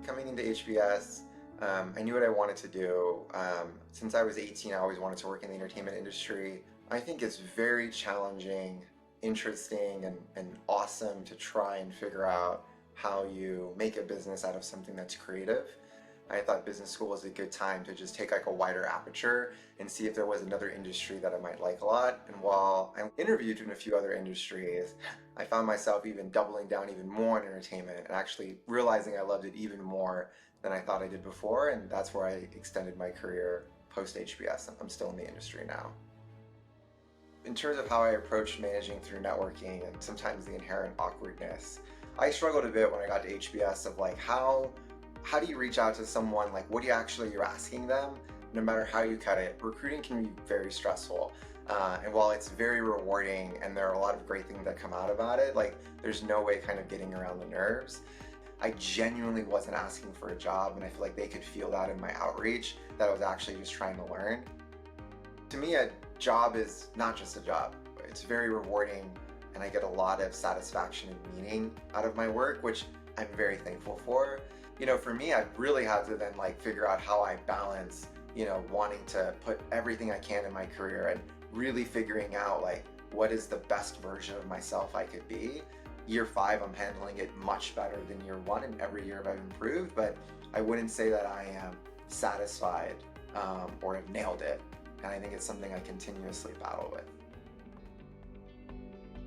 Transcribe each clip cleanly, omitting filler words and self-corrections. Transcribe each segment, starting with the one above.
Coming into HBS, I knew what I wanted to do. Since I was 18, I always wanted to work in the entertainment industry. I think it's very challenging, interesting, and awesome to try and figure out how you make a business out of something that's creative. I thought business school was a good time to just take like a wider aperture and see if there was another industry that I might like a lot. And while I interviewed in a few other industries, I found myself even doubling down even more on entertainment and actually realizing I loved it even more than I thought I did before. And that's where I extended my career post HBS. I'm still in the industry now. In terms of how I approached managing through networking and sometimes the inherent awkwardness, I struggled a bit when I got to HBS of like how do you reach out to someone, like what do you actually you're asking them, no matter how you cut it. Recruiting can be very stressful, and while it's very rewarding and there are a lot of great things that come out about it, like there's no way kind of getting around the nerves. I genuinely wasn't asking for a job, and I feel like they could feel that in my outreach, that I was actually just trying to learn. To me, a job is not just a job. It's very rewarding, and I get a lot of satisfaction and meaning out of my work, which I'm very thankful for. For me, I really had to then like figure out how I balance, wanting to put everything I can in my career and really figuring out like what is the best version of myself I could be. Year 5, I'm handling it much better than year 1, and every year I've improved, but I wouldn't say that I am satisfied or have nailed it. And I think it's something I continuously battle with.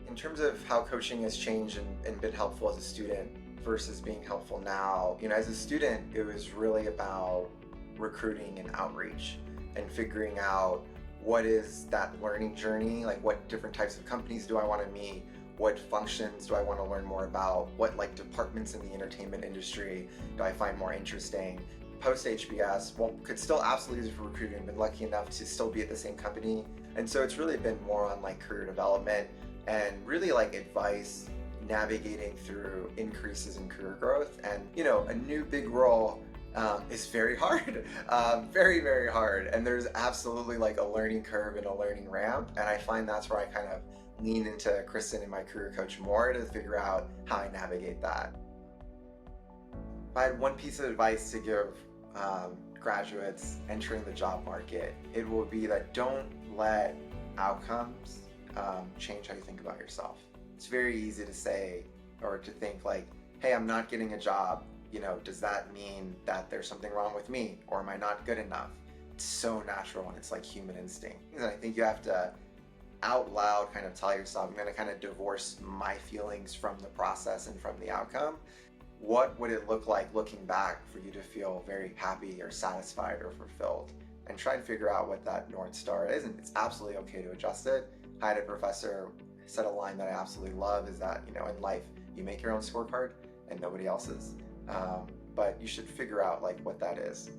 In terms of how coaching has changed and been helpful as a student versus being helpful now, as a student, it was really about recruiting and outreach and figuring out what is that learning journey, like what different types of companies do I want to meet, what functions do I want to learn more about, what like departments in the entertainment industry do I find more interesting. Post HBS, could still absolutely use it for recruiting. I've been lucky enough to still be at the same company, and so it's really been more on like career development and really like advice, navigating through increases in career growth. And a new big role is very hard, very, very hard. And there's absolutely like a learning curve and a learning ramp. And I find that's where I kind of lean into Kristen and my career coach more to figure out how I navigate that. If I had one piece of advice to give graduates entering the job market, it will be that don't let outcomes change how you think about yourself. It's very easy to say or to think like, hey, I'm not getting a job. Does that mean that there's something wrong with me, or am I not good enough? It's so natural, and it's like human instinct. And I think you have to out loud kind of tell yourself, I'm going to kind of divorce my feelings from the process and from the outcome. What would it look like looking back for you to feel very happy or satisfied or fulfilled? And try and figure out what that North Star is, and it's absolutely okay to adjust it. I had a professor said a line that I absolutely love, is that in life you make your own scorecard and nobody else's, but you should figure out like what that is.